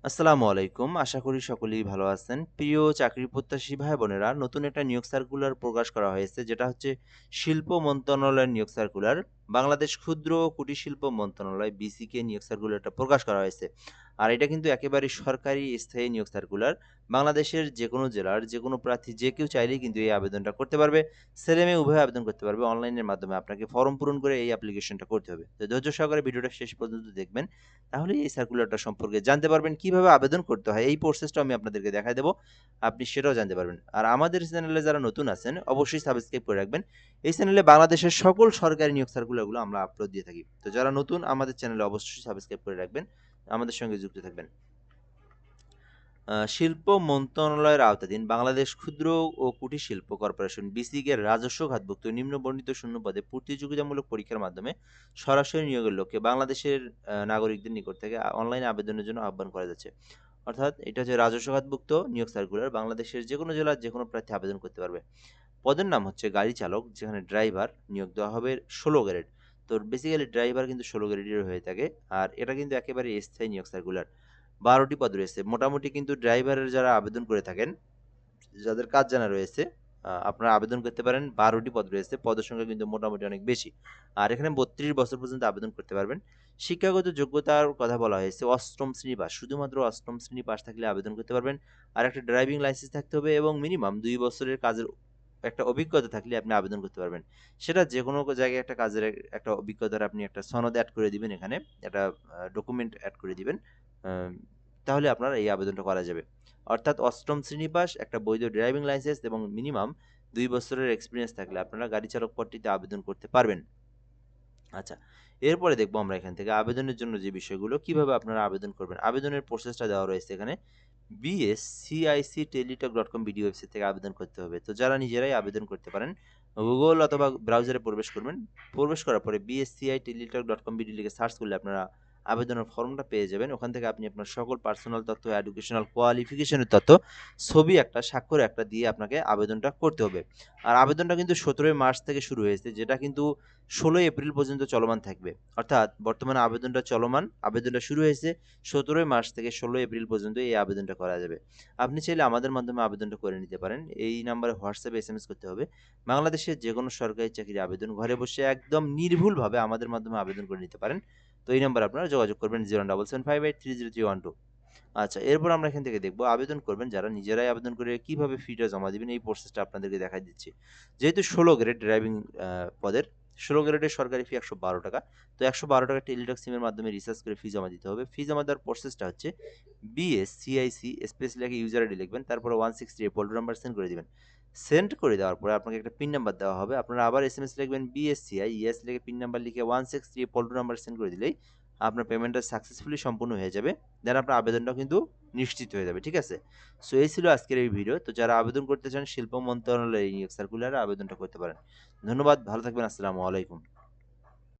আসসালামু আলাইকুম। আশা করি সকলেই ভালো আছেন। প্রিয় চাকরি প্রত্যাশী ভাই-বোনেরা, নতুন একটা নিয়োগ সার্কুলার প্রকাশ করা হয়েছে, যেটা হচ্ছে শিল্প মন্ত্রণালয়ের নিয়োগ সার্কুলার। বাংলাদেশ ক্ষুদ্র ও কুটির শিল্প মন্ত্রণালয় বিসিকে নিয়োগ সার্কুলারটা প্রকাশ করা হয়েছে। আর এটা কিন্তু একেবারেই সরকারি স্থায়ী নিয়োগ সার্কুলার। বাংলাদেশের যেকোনো জেলার যেকোনো প্রার্থী যে কেউ চাইলেই কিন্তু এই আবেদনটা করতে পারবে। ছেলে-মেয়ে উভয়ে আবেদন করতে পারবে। অনলাইনের মাধ্যমে আপনাকে ফর্ম পূরণ করে এই অ্যাপ্লিকেশনটা করতে হবে। তো ধৈর্য সহকারে ভিডিওটা শেষ পর্যন্ত দেখবেন। তাহলে এই সার্কুলারটা সম্পর্কে জানতে পারবেন, কিভাবে আবেদন করতে হয়। এই প্রসেসটা আমি আপনাদেরকে দেখায় দেব। আপনি সেটাও জানতে পারবেন। আর আমাদের চ্যানেলে যারা নতুন আছেন অবশ্যই সাবস্ক্রাইব করে রাখবেন। এই চ্যানেলে বাংলাদেশের সকল সরকারি নিয়োগ সার্কুলারগুলো আমরা আপলোড দিয়ে থাকি। তো যারা নতুন আমাদের চ্যানেলে অবশ্যই সাবস্ক্রাইব করে রাখবেন। আমাদের সঙ্গে যুক্ত থাকবেন। শিল্প মন্ত্রণালয়ের আওতাধীন বাংলাদেশ ক্ষুদ্র ও কুটির শিল্প কর্পোরেশন বিসিক এর রাজস্ব খাতভুক্ত নিম্নবর্ণিত শূন্যপদে প্রতিযোগিতামূলক পরীক্ষার মাধ্যমে সরাসরি নিয়োগের লক্ষ্যে বাংলাদেশের নাগরিকদের নিকট থেকে অনলাইনে আবেদনের জন্য আহ্বান করা যাচ্ছে। অর্থাৎ এটা হচ্ছে রাজস্ব খাতভুক্ত নিয়োগ সার্কুলার। বাংলাদেশের যেকোনো জেলার যেকোনো প্রার্থী আবেদন করতে পারবে। পদের নাম হচ্ছে গাড়ি চালক, যেখানে ড্রাইভার নিয়োগ দেওয়া হবে ১৬ গ্রেড। তো বেসিক্যালি ড্রাইভার কিন্তু ১৬ গ্রেডের হয়ে থাকে। আর এটা কিন্তু একেবারে স্থায়ী নিয়োগ সার্কুলার। ১২টি পদ রয়েছে। মোটামুটি কিন্তু ড্রাইভারের যারা আবেদন করে থাকেন, যাদের কাজ জানা রয়েছে, আপনারা আবেদন করতে পারেন। ১২টি পদ রয়েছে। পদের সংখ্যা কিন্তু মোটামুটি অনেক বেশি। আর এখানে ৩২ বছর পর্যন্ত আবেদন করতে পারবেন। শিক্ষাগত যোগ্যতার কথা বলা হয়েছে ৮ম শ্রেণী পাস। শুধুমাত্র ৮ম শ্রেণী পাস থাকলে আবেদন করতে পারবেন। আর একটা ড্রাইভিং লাইসেন্স থাকতে হবে এবং মিনিমাম ২ বছরের কাজের একটা অভিজ্ঞতা থাকলে আপনি আবেদন করতে পারবেন। সেটা যেকোনো জায়গায় একটা কাজের একটা অভিজ্ঞতার আপনি একটা সনদ এড করে দিবেন এখানে। একটা ডকুমেন্ট এড করে দিবেন। আম তাহলে আপনার এই আবেদনটা করা যাবে। অর্থাৎ ৮ম শ্রেণী পাস, একটা বৈধ ড্রাইভিং লাইসেন্স এবং মিনিমাম ২ বছরের এক্সপেরিয়েন্স থাকলে আপনারা গাড়ি চালক পদটিতে আবেদন করতে পারবেন। আচ্ছা, এরপরে দেখবো আমরা এখান থেকে আবেদনের জন্য যে বিষয়গুলো, কিভাবে আপনারা আবেদন করবেন। আবেদনের প্রসেসটা দেওয়া রয়েছে এখানে। bscicteletalk.com বিডি ওয়েবসাইট থেকে আবেদন করতে হবে। তো যারা নিজেরাই আবেদন করতে পারেন, গুগল অথবা ব্রাউজারে প্রবেশ করবেন। প্রবেশ করার পরে bsciteltalk.com বিডি লিখে সার্চ করলে আপনারা আবেদনের ফর্মটা পেয়ে যাবেন। ওখান থেকে আপনি আপনার সকল পার্সোনাল তথ্য, এডুকেশনাল কোয়ালিফিকেশনের তথ্য, ছবি একটা, স্বাক্ষর একটা দিয়ে আপনাকে আবেদনটা করতে হবে। আর আবেদনটা কিন্তু ১৭ই মার্চ থেকে শুরু হয়েছে, যেটা কিন্তু ১৬ই এপ্রিল পর্যন্ত চলমান থাকবে। অর্থাৎ বর্তমানে আবেদনটা চলমান, আবেদনটা শুরু হয়েছে ১৭ই মার্চ থেকে ১৬ এপ্রিল পর্যন্ত এই আবেদনটা করা যাবে। আপনি চাইলে আমাদের মাধ্যমে আবেদনটা করে নিতে পারেন। এই নাম্বারে হোয়াটসঅ্যাপে এসএমএস করতে হবে। বাংলাদেশের যেকোনো সরকারি চাকরির আবেদন ঘরে বসে একদম নির্ভুলভাবে আমাদের মাধ্যমে আবেদন করে নিতে পারেন। তো এই নাম্বারে আপনারা যোগাযোগ করবেন 07755830312। আচ্ছা, এরপর আমরা এখান থেকে দেখব আবেদন করবেন যারা নিজেরাই আবেদন করে কিভাবে ফিটা জমা দিবেন, এই প্রসেসটা আপনাদেরকে দেখাই দিচ্ছি। যেহেতু ১৬ গ্রেড ড্রাইভিং পদের ১৬ গ্রেডের সরকারি ফি ৳১১০০। তো ৳১১২ টেলিটক সিমের মাধ্যমে রিচার্জ করে ফি জমা দিতে হবে। ফি জমা দেওয়ার প্রসেসটা হচ্ছে BSCIC স্পেস লিখে ইউজার আইডি লিখবেন। তারপরে 163 পোল্ড নাম্বার সেন্ড করে দিবেন। সেন্ড করে দেওয়ার পরে আপনাকে একটা পিন নাম্বার দেওয়া হবে। আপনারা আবার এসএমএস লিখবেন BSCI ইয়েস লিখে পিন নাম্বার লিখে 163 পোল্ড নাম্বার সেন্ড করে দিলেই আপনার পেমেন্টটা সাকসেসফুলি সম্পূর্ণ হয়ে যাবে। দেন আপনার আবেদনটাও কিন্তু নিশ্চিত হয়ে যাবে। ঠিক আছে? সো এই ছিল আজকের এই ভিডিও। তো যারা আবেদন করতে চান শিল্প মন্ত্রণালয়ের এই নিয়োগ সার্কুলারে আবেদনটা করতে পারেন। ধন্যবাদ। ভালো থাকবেন। আসসালামু আলাইকুম।